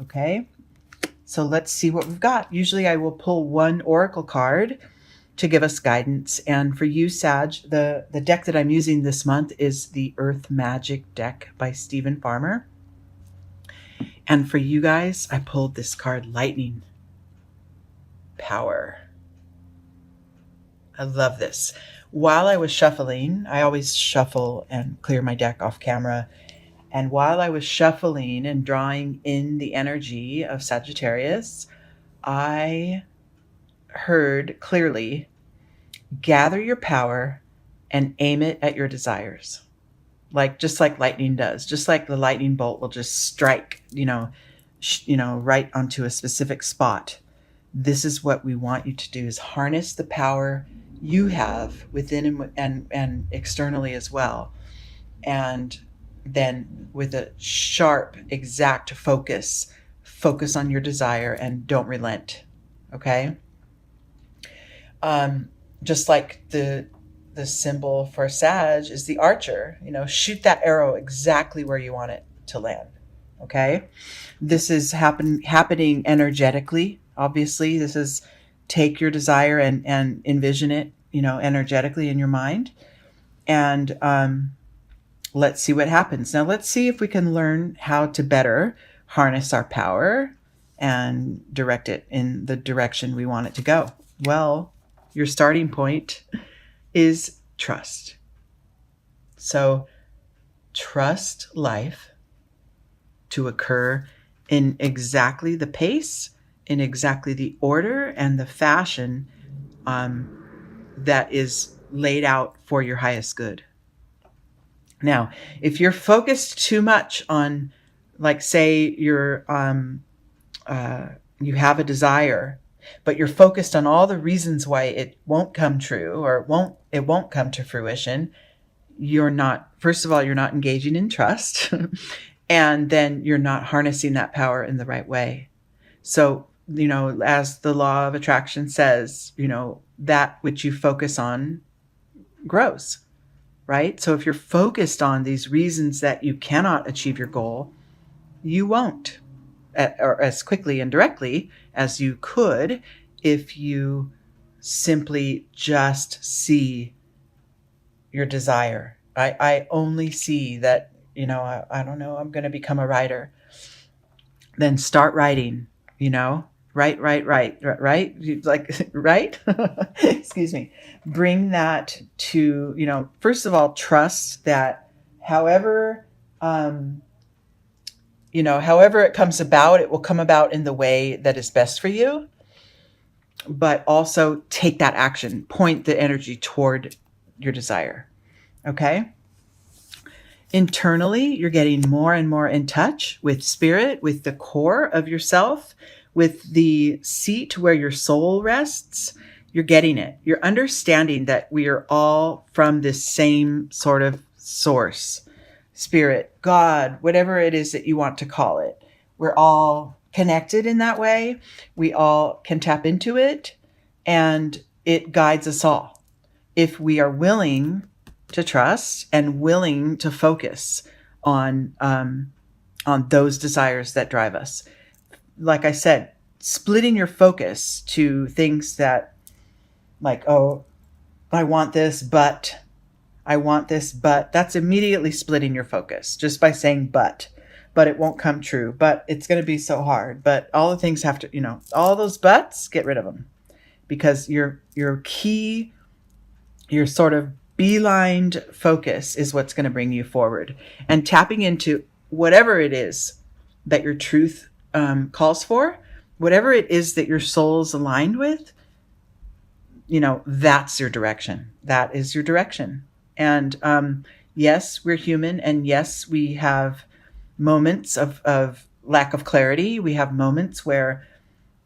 Okay, so let's see what we've got. Usually I will pull one oracle card to give us guidance. And for you, Sag, the deck that I'm using this month is the Earth Magic deck by Stephen Farmer. And for you guys, I pulled this card, Lightning Power. I love this. While I was shuffling, I always shuffle and clear my deck off camera. And while I was shuffling and drawing in the energy of Sagittarius, I heard clearly, gather your power and aim it at your desires. Just like lightning does, just like the lightning bolt will just strike, right onto a specific spot. This is what we want you to do, is harness the power you have within and externally as well. And then with a sharp, exact focus on your desire and don't relent. Okay. Just like the symbol for Sag is the archer, shoot that arrow exactly where you want it to land. Okay. This is happening energetically. Obviously, this is take your desire and envision it, energetically in your mind. And let's see what happens. Now, let's see if we can learn how to better harness our power and direct it in the direction we want it to go. Well, your starting point is trust. So trust life to occur in exactly the pace, in exactly the order and the fashion that is laid out for your highest good. Now, if you're focused too much on, like, say you have a desire, but you're focused on all the reasons why it won't come true or it won't come to fruition, first of all, you're not engaging in trust, and then you're not harnessing that power in the right way. So, as the law of attraction says, that which you focus on grows, right? So if you're focused on these reasons that you cannot achieve your goal, you won't, or as quickly and directly as you could if you simply just see your desire. I only see that, I don't know, I'm going to become a writer. Then start writing, Right. Like, right? Excuse me. Bring that to, first of all, trust that however it comes about, it will come about in the way that is best for you. But also take that action, point the energy toward your desire. Okay? Internally, you're getting more and more in touch with spirit, with the core of yourself, with the seat where your soul rests. You're getting it. You're understanding that we are all from this same sort of source, spirit, God, whatever it is that you want to call it. We're all connected in that way. We all can tap into it, and it guides us all if we are willing to trust and willing to focus on those desires that drive us. Like I said, splitting your focus to things that, like, oh, I want this, but that's immediately splitting your focus just by saying but it won't come true, but it's going to be so hard, but all the things have to, all those buts, get rid of them, because your key, your sort of beelined focus is what's going to bring you forward. And tapping into whatever it is that your truth calls for, whatever it is that your soul's aligned with, that's your direction. That is your direction. And yes, we're human, and yes, we have moments of lack of clarity. We have moments where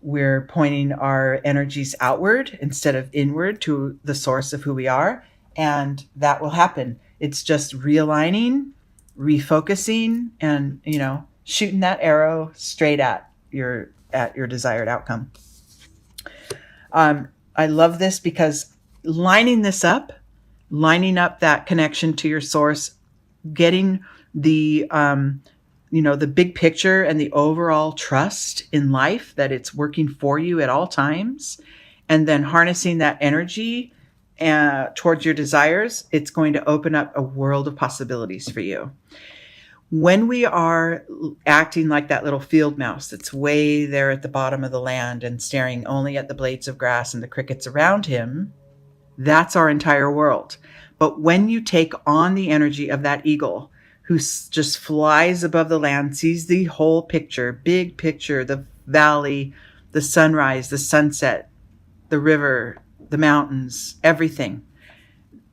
we're pointing our energies outward instead of inward to the source of who we are. And that will happen. It's just realigning, refocusing, and, shooting that arrow straight at your desired outcome. I love this because lining up that connection to your source, getting the the big picture and the overall trust in life that it's working for you at all times, and then harnessing that energy towards your desires, it's going to open up a world of possibilities for you. When we are acting like that little field mouse that's way there at the bottom of the land and staring only at the blades of grass and the crickets around him, that's our entire world. But when you take on the energy of that eagle who just flies above the land, sees the whole picture, big picture, the valley, the sunrise, the sunset, the river, the mountains, everything,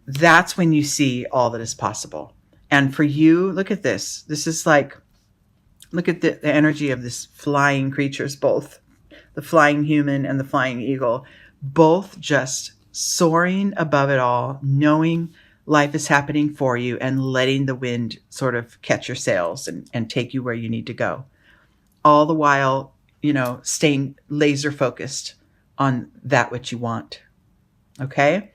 that's when you see all that is possible. And for you, look at this. This is like, look at the energy of this flying creatures, both the flying human and the flying eagle, both just soaring above it all, knowing life is happening for you and letting the wind sort of catch your sails and take you where you need to go. All the while, staying laser focused on that which you want. Okay?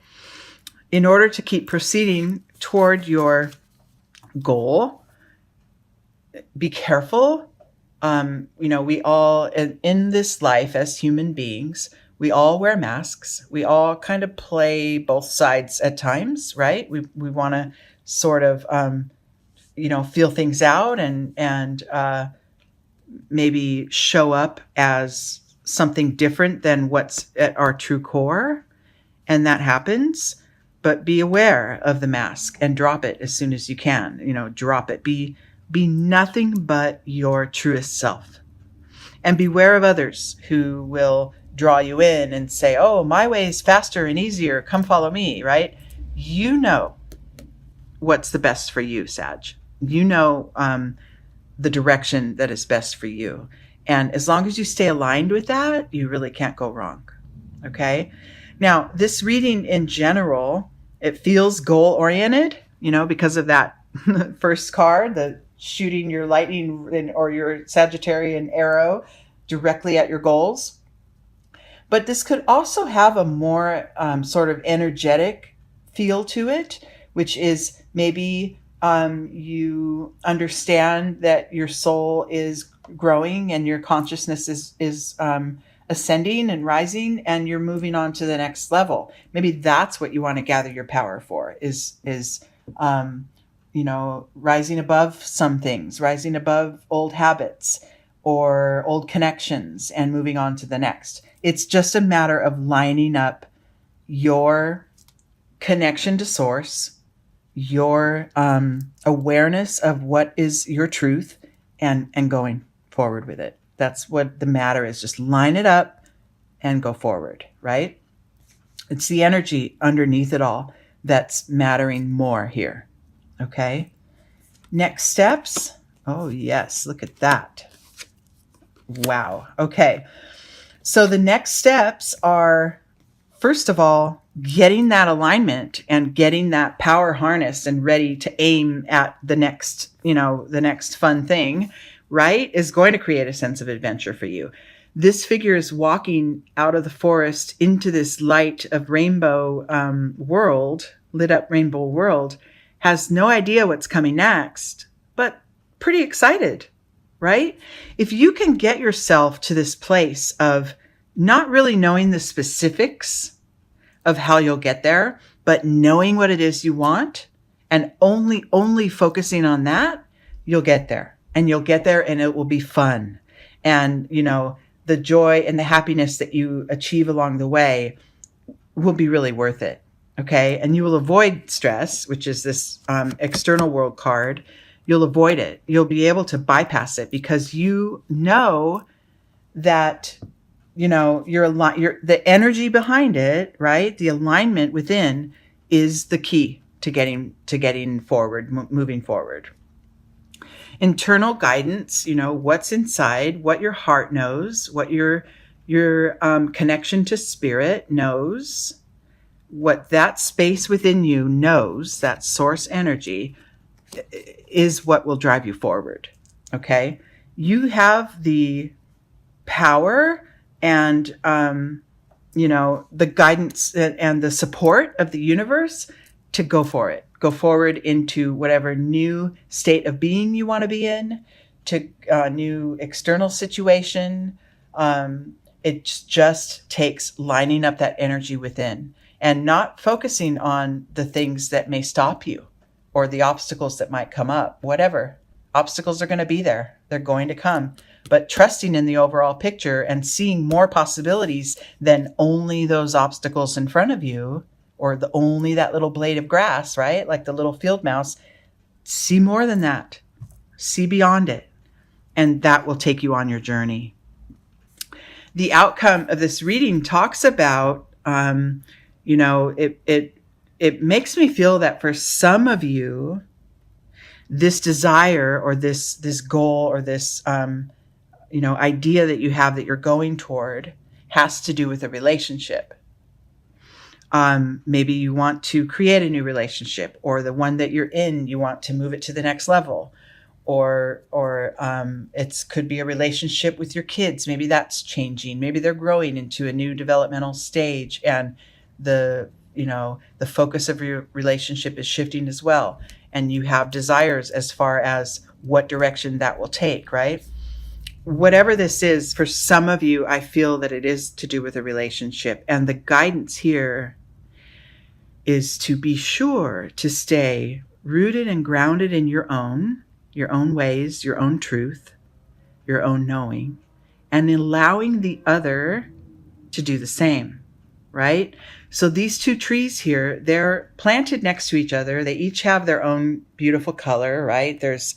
In order to keep proceeding toward your goal, be careful. We all, in this life as human beings, we all wear masks. We all kind of play both sides at times, right? We want to sort of, feel things out and maybe show up as something different than what's at our true core. And that happens. But be aware of the mask and drop it as soon as you can. Drop it. Be nothing but your truest self. And beware of others who will draw you in and say, oh, my way is faster and easier. Come follow me, right? You know what's the best for you, Sag. You know the direction that is best for you. And as long as you stay aligned with that, you really can't go wrong. Okay? Now, this reading in general, it feels goal-oriented, because of that first card, the shooting your lightning or your Sagittarian arrow directly at your goals. But this could also have a more sort of energetic feel to it, which is maybe you understand that your soul is growing and your consciousness is ascending and rising, and you're moving on to the next level. Maybe that's what you want to gather your power for, is rising above some things, rising above old habits or old connections and moving on to the next. It's just a matter of lining up your connection to source, your awareness of what is your truth, and going forward with it. That's what the matter is. Just line it up and go forward, right? It's the energy underneath it all that's mattering more here. Okay? Next steps. Oh, yes. Look at that. Wow. Okay. So the next steps are, first of all, getting that alignment and getting that power harnessed and ready to aim at the next fun thing, right, is going to create a sense of adventure for you. This figure is walking out of the forest into this light of rainbow world, lit up rainbow world, has no idea what's coming next, but pretty excited, right? If you can get yourself to this place of not really knowing the specifics of how you'll get there, but knowing what it is you want and only focusing on that, you'll get there. And you'll get there and it will be fun. And, the joy and the happiness that you achieve along the way will be really worth it. Okay. And you will avoid stress, which is this external world card. You'll avoid it. You'll be able to bypass it because you know that, the energy behind it, right? The alignment within is the key to getting forward, moving forward. Internal guidance, what's inside, what your heart knows, what your connection to spirit knows, what that space within you knows, that source energy, is what will drive you forward. Okay? You have the power and, the guidance and the support of the universe to go for it. Go forward into whatever new state of being you want to be in, to a new external situation. It just takes lining up that energy within and not focusing on the things that may stop you or the obstacles that might come up. Whatever. Obstacles are going to be there. They're going to come. But trusting in the overall picture and seeing more possibilities than only those obstacles in front of you, or only that little blade of grass, right? Like the little field mouse. See more than that. See beyond it. And that will take you on your journey. The outcome of this reading talks about, it makes me feel that for some of you, this desire or this goal or this, idea that you have that you're going toward has to do with a relationship. Maybe you want to create a new relationship, or the one that you're in, you want to move it to the next level. Or it could be a relationship with your kids. Maybe that's changing. Maybe they're growing into a new developmental stage, and the focus of your relationship is shifting as well. And you have desires as far as what direction that will take, right? Whatever this is, for some of you, I feel that it is to do with a relationship. And the guidance here is to be sure to stay rooted and grounded in your own ways, your own truth, your own knowing, and allowing the other to do the same, right? So these two trees here, they're planted next to each other. They each have their own beautiful color, right? There's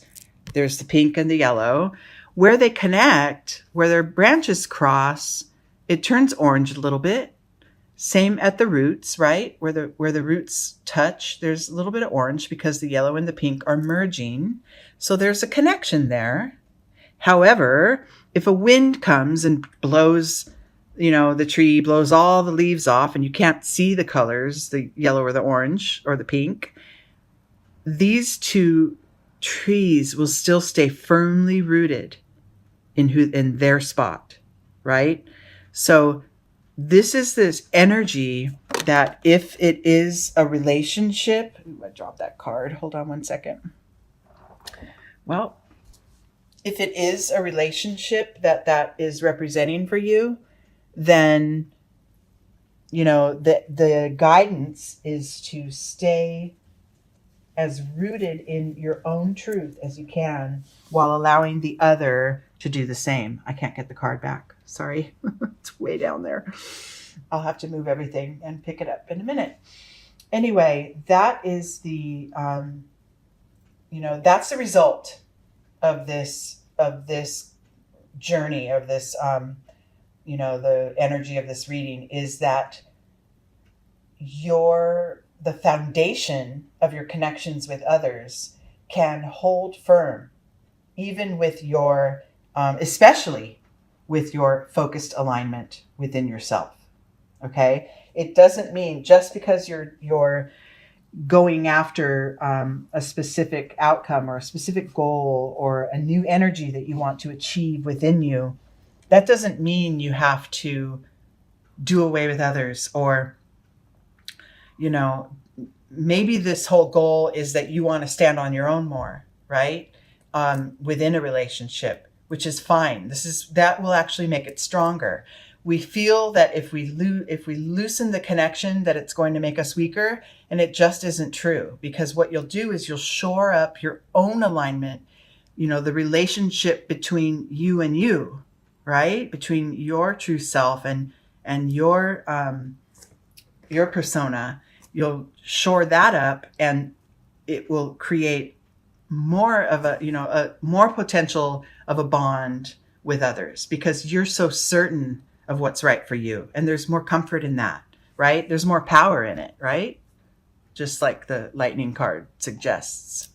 the pink and the yellow. Where they connect, where their branches cross, it turns orange a little bit. Same at the roots, right? Where the roots touch, there's a little bit of orange because the yellow and the pink are merging. So there's a connection there. However, if a wind comes and blows, the tree blows all the leaves off and you can't see the colors, the yellow or the orange or the pink, these two trees will still stay firmly rooted in their spot, right? So this is this energy that if it is a relationship, I dropped that card. Hold on one second. Well, if it is a relationship that is representing for you, then, the guidance is to stay as rooted in your own truth as you can while allowing the other to do the same. I can't get the card back. Sorry. It's way down there. I'll have to move everything and pick it up in a minute. Anyway, that is that's the result of this journey, of this, the energy of this reading is that the foundation of your connections with others can hold firm, even with your, especially with your focused alignment within yourself. Okay. It doesn't mean just because you're going after a specific outcome or a specific goal or a new energy that you want to achieve within you, that doesn't mean you have to do away with others, or maybe this whole goal is that you want to stand on your own more, right? Within a relationship, which is fine. That will actually make it stronger. We feel that if we loosen the connection, that it's going to make us weaker, and it just isn't true, because what you'll do is you'll shore up your own alignment, the relationship between you and you, right? Between your true self and your persona. You'll shore that up, and it will create more of a more potential of a bond with others, because you're so certain of what's right for you. And there's more comfort in that, right? There's more power in it, right? Just like the lightning card suggests.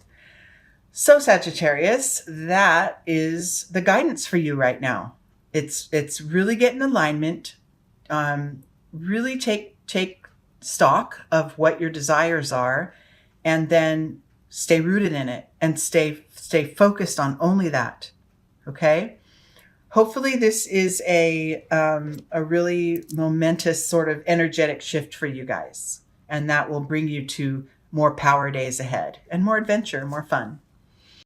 So Sagittarius, that is the guidance for you right now. It's really get in alignment, really take stock of what your desires are, and then stay rooted in it and stay focused on only that. Okay. Hopefully this is a really momentous sort of energetic shift for you guys, and that will bring you to more power days ahead and more adventure, more fun.